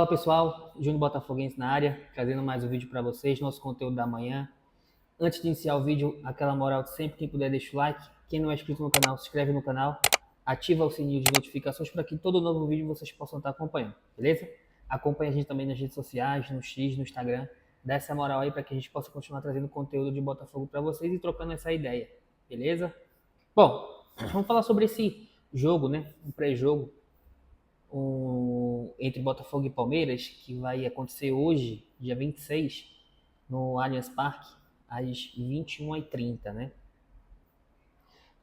Fala pessoal, Júnior Botafoguense na área, trazendo mais um vídeo para vocês, nosso conteúdo da manhã. Antes de iniciar o vídeo, aquela moral de sempre, quem puder deixa o like, quem não é inscrito no canal, se inscreve no canal, ativa o sininho de notificações para que todo novo vídeo vocês possam estar acompanhando, beleza? Acompanhe a gente também nas redes sociais, no X, no Instagram, dá essa moral aí para que a gente possa continuar trazendo conteúdo de Botafogo para vocês e trocando essa ideia, beleza? Bom, vamos falar sobre esse jogo, né? Um pré-jogo entre Botafogo e Palmeiras, que vai acontecer hoje, dia 26, no Allianz Parque, às 21h30, né?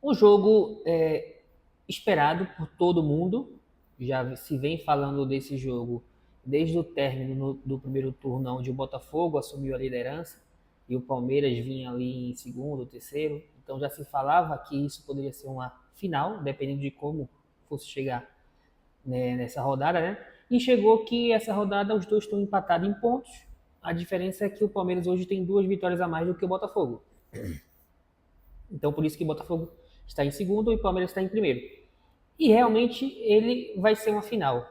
Um jogo esperado por todo mundo, já se vem falando desse jogo desde o término do primeiro turno, onde o Botafogo assumiu a liderança e o Palmeiras vinha ali em segundo, terceiro, então já se falava que isso poderia ser uma final, dependendo de como fosse chegar, né, nessa rodada, né? E chegou que essa rodada os dois estão empatados em pontos. A diferença é que o Palmeiras hoje tem 2 vitórias a mais do que o Botafogo. Então por isso que o Botafogo está em segundo e o Palmeiras está em primeiro. E realmente ele vai ser uma final.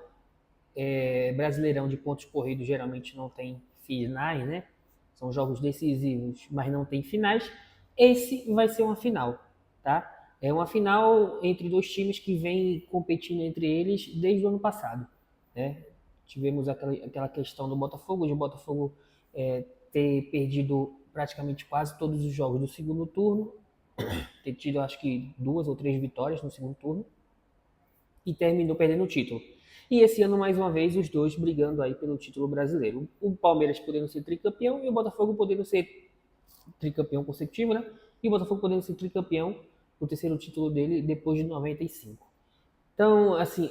Brasileirão de pontos corridos geralmente não tem finais, né? São jogos decisivos, mas não tem finais. Esse vai ser uma final, tá? É uma final entre dois times que vêm competindo entre eles desde o ano passado, né? Tivemos aquela questão do Botafogo, de o Botafogo ter perdido praticamente quase todos os jogos do segundo turno, ter tido acho que 2 ou 3 vitórias no segundo turno e terminou perdendo o título. E esse ano, mais uma vez, os dois brigando aí pelo título brasileiro. O Palmeiras podendo ser tricampeão e o Botafogo podendo ser tricampeão consecutivo, né? E o Botafogo podendo ser tricampeão, o terceiro título dele depois de 95. Então, assim,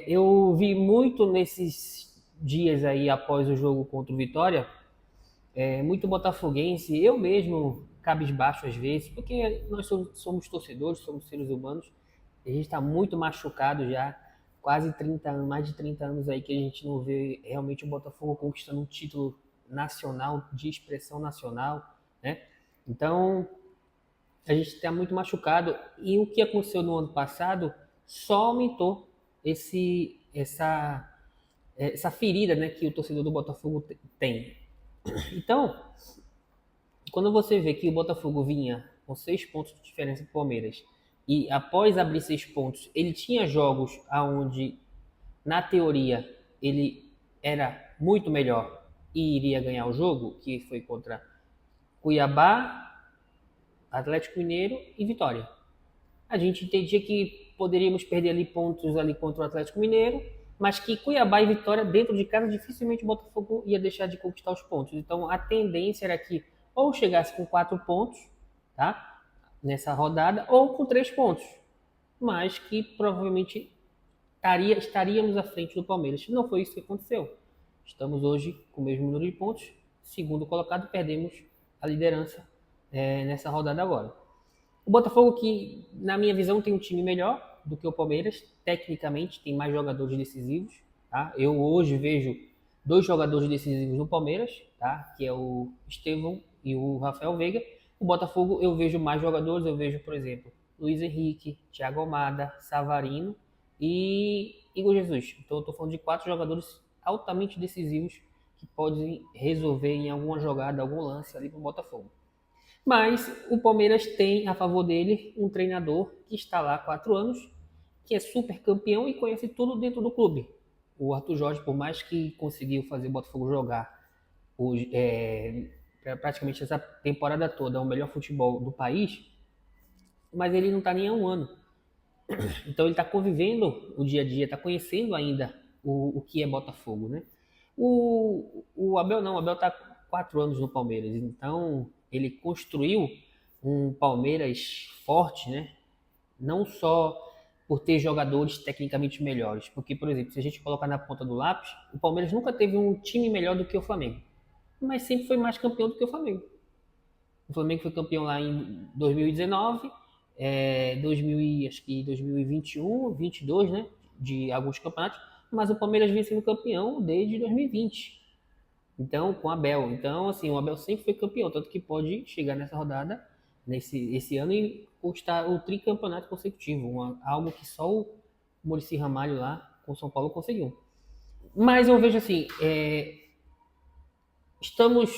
eu vi muito nesses dias aí após o jogo contra o Vitória, muito botafoguense, eu mesmo cabisbaixo às vezes, porque nós somos torcedores, somos seres humanos, a gente está muito machucado já, quase 30 anos, mais de 30 anos aí que a gente não vê realmente o Botafogo conquistando um título nacional, de expressão nacional, né? Então, a gente está muito machucado e o que aconteceu no ano passado só aumentou essa ferida, né, que o torcedor do Botafogo tem. Então, quando você vê que o Botafogo vinha com 6 pontos de diferença para o Palmeiras e após abrir 6 pontos, ele tinha jogos aonde, na teoria, ele era muito melhor e iria ganhar o jogo, que foi contra Cuiabá, Atlético Mineiro e Vitória. A gente entendia que poderíamos perder ali pontos ali contra o Atlético Mineiro, mas que Cuiabá e Vitória dentro de casa dificilmente o Botafogo ia deixar de conquistar os pontos. Então a tendência era que ou chegasse com 4 pontos, tá? Nessa rodada, ou com 3 pontos, mas que provavelmente estaríamos à frente do Palmeiras. Não foi isso que aconteceu. Estamos hoje com o mesmo número de pontos, segundo colocado, perdemos a liderança nessa rodada agora. O Botafogo, que na minha visão tem um time melhor do que o Palmeiras, tecnicamente tem mais jogadores decisivos, tá? Eu hoje vejo 2 jogadores decisivos no Palmeiras, tá? Que é o Estevão e o Rafael Veiga. O Botafogo eu vejo mais jogadores, eu vejo, por exemplo, Luiz Henrique, Thiago Almada, Savarino e Igor Jesus. Então eu estou falando de 4 jogadores altamente decisivos que podem resolver em alguma jogada, algum lance ali para o Botafogo. Mas o Palmeiras tem a favor dele um treinador que está lá há 4 anos, que é super campeão e conhece tudo dentro do clube. O Arthur Jorge, por mais que conseguiu fazer o Botafogo jogar praticamente essa temporada toda o melhor futebol do país, mas ele não está nem há um ano. Então ele está convivendo o dia a dia, está conhecendo ainda o que é Botafogo, né? O Abel não, o Abel está 4 anos no Palmeiras, então ele construiu um Palmeiras forte, né? Não só por ter jogadores tecnicamente melhores, porque, por exemplo, se a gente colocar na ponta do lápis, o Palmeiras nunca teve um time melhor do que o Flamengo, mas sempre foi mais campeão do que o Flamengo. O Flamengo foi campeão lá em 2019, 2000, acho que 2021, 22, né? De alguns campeonatos, mas o Palmeiras vem sendo campeão desde 2020. Então, com o Abel. Então, assim, o Abel sempre foi campeão, tanto que pode chegar nessa rodada, esse ano, e conquistar o tricampeonato consecutivo, algo que só o Muricy Ramalho lá com o São Paulo conseguiu. Mas eu vejo assim, estamos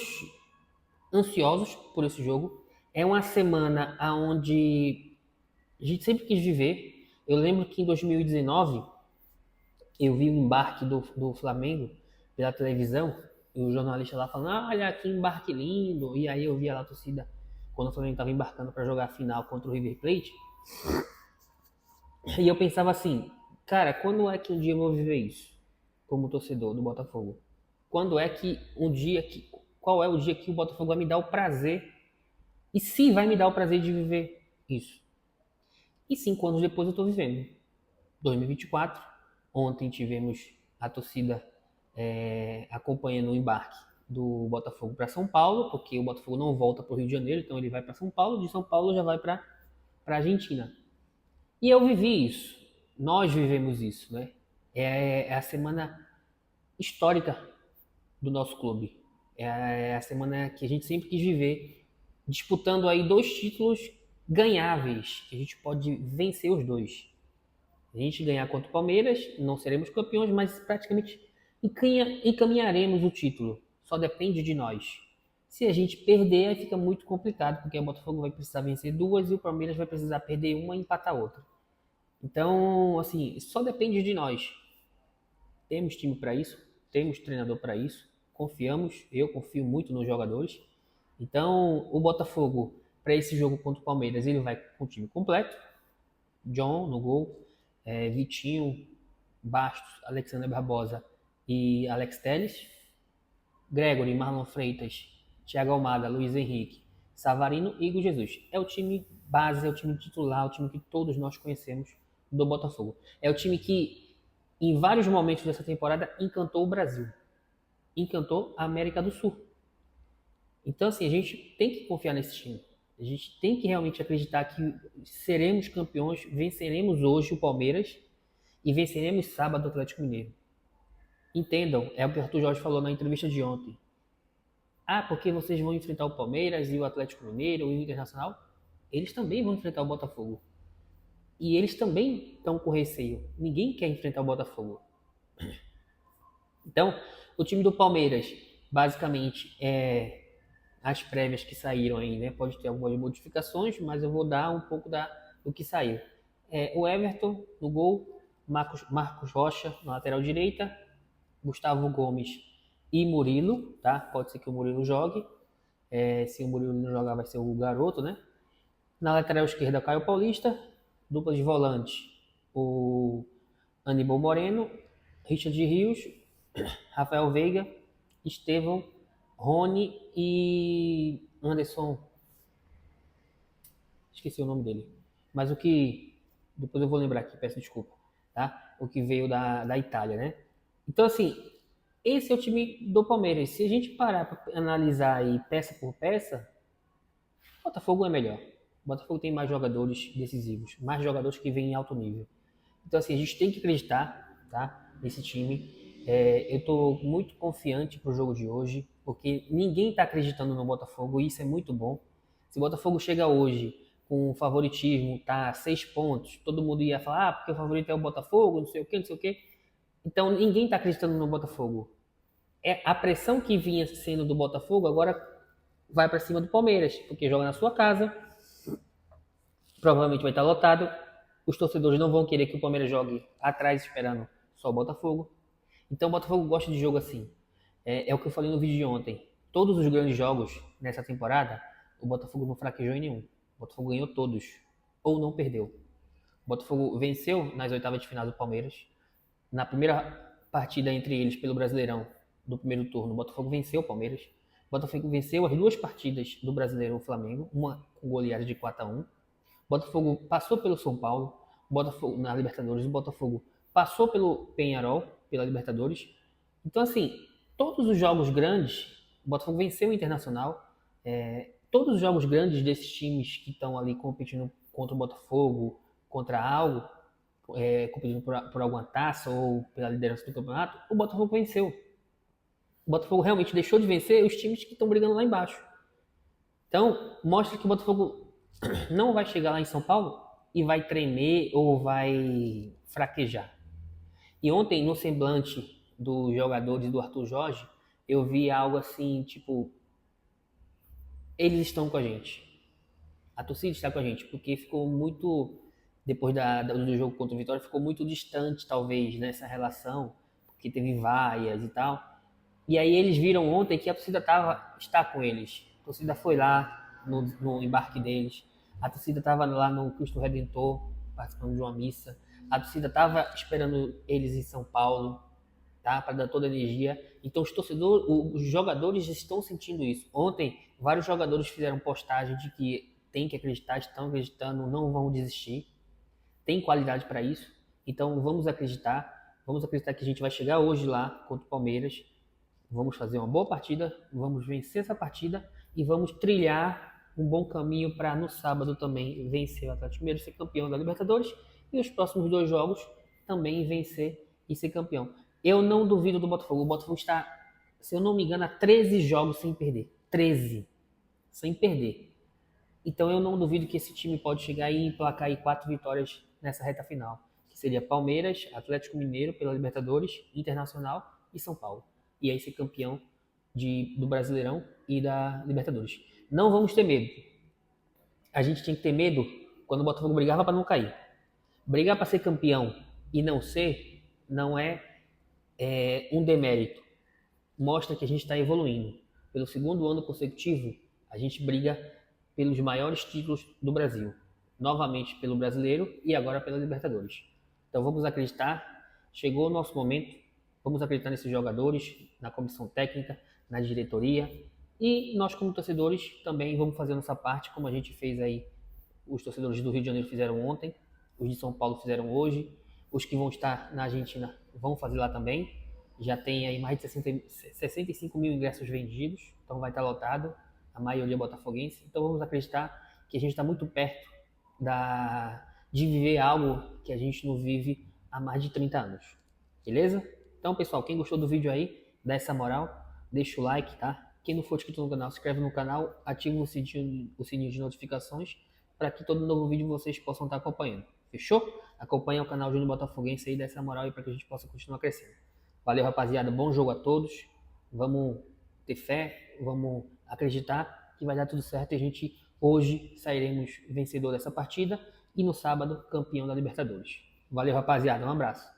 ansiosos por esse jogo. É uma semana onde a gente sempre quis viver. Eu lembro que em 2019 eu vi o embarque do Flamengo pela televisão, e o jornalista lá falando, ah, olha que embarque lindo. E aí eu via lá a torcida, quando o Flamengo estava embarcando para jogar a final contra o River Plate. E eu pensava assim, cara, quando é que um dia eu vou viver isso? Como torcedor do Botafogo. Quando é que um dia que. Qual é o dia que o Botafogo vai me dar o prazer? E se vai me dar o prazer de viver isso? E 5 anos depois eu estou vivendo. 2024. Ontem tivemos a torcida acompanhando o embarque do Botafogo para São Paulo, porque o Botafogo não volta para o Rio de Janeiro, então ele vai para São Paulo, de São Paulo já vai para a Argentina. E eu vivi isso, nós vivemos isso, né? É a semana histórica do nosso clube. É a semana que a gente sempre quis viver, disputando aí 2 títulos ganháveis, que a gente pode vencer os dois. A gente ganhar contra o Palmeiras, não seremos campeões, mas praticamente encaminharemos o título. Só depende de nós. Se a gente perder, aí fica muito complicado, porque o Botafogo vai precisar vencer 2 e o Palmeiras vai precisar perder uma e empatar outra. Então, assim, só depende de nós. Temos time para isso, temos treinador para isso, confiamos, eu confio muito nos jogadores. Então, o Botafogo, para esse jogo contra o Palmeiras, ele vai com o time completo. John no gol, Vitinho, Bastos, Alexander Barbosa e Alex Telles, Gregory, Marlon Freitas, Thiago Almada, Luiz Henrique, Savarino e Igor Jesus. É o time base, é o time titular, é o time que todos nós conhecemos do Botafogo. É o time que, em vários momentos dessa temporada, encantou o Brasil, encantou a América do Sul. Então, assim, a gente tem que confiar nesse time. A gente tem que realmente acreditar que seremos campeões, venceremos hoje o Palmeiras e venceremos sábado o Atlético Mineiro. Entendam, é o que o Arthur Jorge falou na entrevista de ontem. Ah, porque vocês vão enfrentar o Palmeiras e o Atlético Mineiro e o Internacional? Eles também vão enfrentar o Botafogo. E eles também estão com receio. Ninguém quer enfrentar o Botafogo. Então, o time do Palmeiras, basicamente, as prévias que saíram aí, né? Pode ter algumas modificações, mas eu vou dar um pouco do que saiu. O Everton no gol, Marcos Rocha na lateral direita, Gustavo Gomes e Murilo, tá? Pode ser que o Murilo jogue. Se o Murilo não jogar, vai ser o garoto, né? Na lateral esquerda, Caio Paulista. Dupla de volante, o Aníbal Moreno, Richard Rios, Rafael Veiga, Estevão, Rony e Anderson. Esqueci o nome dele. Mas o que. Depois eu vou lembrar aqui, peço desculpa. Tá? O que veio da Itália, né? Então, assim, esse é o time do Palmeiras. Se a gente parar para analisar aí peça por peça, o Botafogo é melhor. O Botafogo tem mais jogadores decisivos, mais jogadores que vêm em alto nível. Então, assim, a gente tem que acreditar, tá, nesse time. Eu estou muito confiante para o jogo de hoje, porque ninguém está acreditando no Botafogo e isso é muito bom. Se o Botafogo chega hoje com favoritismo, tá 6 pontos, todo mundo ia falar, porque o favorito é o Botafogo, não sei o quê, não sei o quê. Então, ninguém está acreditando no Botafogo. A pressão que vinha sendo do Botafogo agora vai para cima do Palmeiras, porque joga na sua casa, provavelmente vai estar lotado. Os torcedores não vão querer que o Palmeiras jogue atrás esperando só o Botafogo. Então o Botafogo gosta de jogo assim. É o que eu falei no vídeo de ontem. Todos os grandes jogos nessa temporada, o Botafogo não fraquejou em nenhum. O Botafogo ganhou todos. Ou não perdeu. O Botafogo venceu nas oitavas de final do Palmeiras. Na primeira partida entre eles pelo Brasileirão do primeiro turno, o Botafogo venceu o Palmeiras. O Botafogo venceu as 2 partidas do Brasileirão Flamengo, uma com goleada de 4-1. O Botafogo passou pelo São Paulo, o Botafogo na Libertadores, o Botafogo passou pelo Peñarol, pela Libertadores. Então, assim, todos os jogos grandes, o Botafogo venceu o Internacional. Todos os jogos grandes desses times que estão ali competindo contra o Botafogo, contra algo, competindo por alguma taça ou pela liderança do campeonato, o Botafogo venceu. O Botafogo realmente deixou de vencer os times que estão brigando lá embaixo. Então, mostra que o Botafogo não vai chegar lá em São Paulo e vai tremer ou vai fraquejar. E ontem, no semblante dos jogadores do Arthur Jorge, eu vi algo assim, tipo, eles estão com a gente. A torcida está com a gente, porque ficou muito, depois do jogo contra o Vitória, ficou muito distante, talvez, nessa relação, porque teve vaias e tal. E aí eles viram ontem que a torcida está com eles. A torcida foi lá no embarque deles. A torcida estava lá no Cristo Redentor, participando de uma missa. A torcida estava esperando eles em São Paulo, tá? Para dar toda a energia. Então os jogadores estão sentindo isso. Ontem, vários jogadores fizeram postagem de que tem que acreditar, estão acreditando, não vão desistir. Tem qualidade para isso. Então vamos acreditar. Vamos acreditar que a gente vai chegar hoje lá contra o Palmeiras. Vamos fazer uma boa partida, vamos vencer essa partida e vamos trilhar um bom caminho para no sábado também vencer o Atlético Mineiro, ser campeão da Libertadores e os próximos 2 jogos também vencer e ser campeão. Eu não duvido do Botafogo. O Botafogo está, se eu não me engano, há 13 jogos sem perder. 13 sem perder. Então eu não duvido que esse time pode chegar e emplacar aí 4 vitórias nessa reta final, que seria Palmeiras, Atlético Mineiro pela Libertadores, Internacional e São Paulo. E aí ser campeão do Brasileirão e da Libertadores. Não vamos ter medo. A gente tinha que ter medo quando o Botafogo brigava para não cair. Brigar para ser campeão e não ser, não é um demérito. Mostra que a gente está evoluindo. Pelo 2º ano consecutivo, a gente briga pelos maiores títulos do Brasil. Novamente pelo Brasileiro e agora pela Libertadores. Então vamos acreditar. Chegou o nosso momento. Vamos acreditar nesses jogadores, na comissão técnica, na diretoria. E nós, como torcedores, também vamos fazer a nossa parte, como a gente fez aí. Os torcedores do Rio de Janeiro fizeram ontem, os de São Paulo fizeram hoje, os que vão estar na Argentina vão fazer lá também. Já tem aí mais de 65 mil ingressos vendidos, então vai estar lotado, a maioria botafoguense. Então vamos acreditar que a gente está muito perto de viver algo que a gente não vive há mais de 30 anos. Beleza? Então, pessoal, quem gostou do vídeo aí, dá essa moral, deixa o like, tá? Quem não for inscrito no canal, se inscreve no canal, ativa o sininho de notificações para que todo novo vídeo vocês possam estar acompanhando. Fechou? Acompanha o canal Júnior Botafoguense aí, dá essa moral aí para que a gente possa continuar crescendo. Valeu, rapaziada. Bom jogo a todos. Vamos ter fé, vamos acreditar que vai dar tudo certo e a gente hoje sairemos vencedor dessa partida e no sábado campeão da Libertadores. Valeu, rapaziada. Um abraço.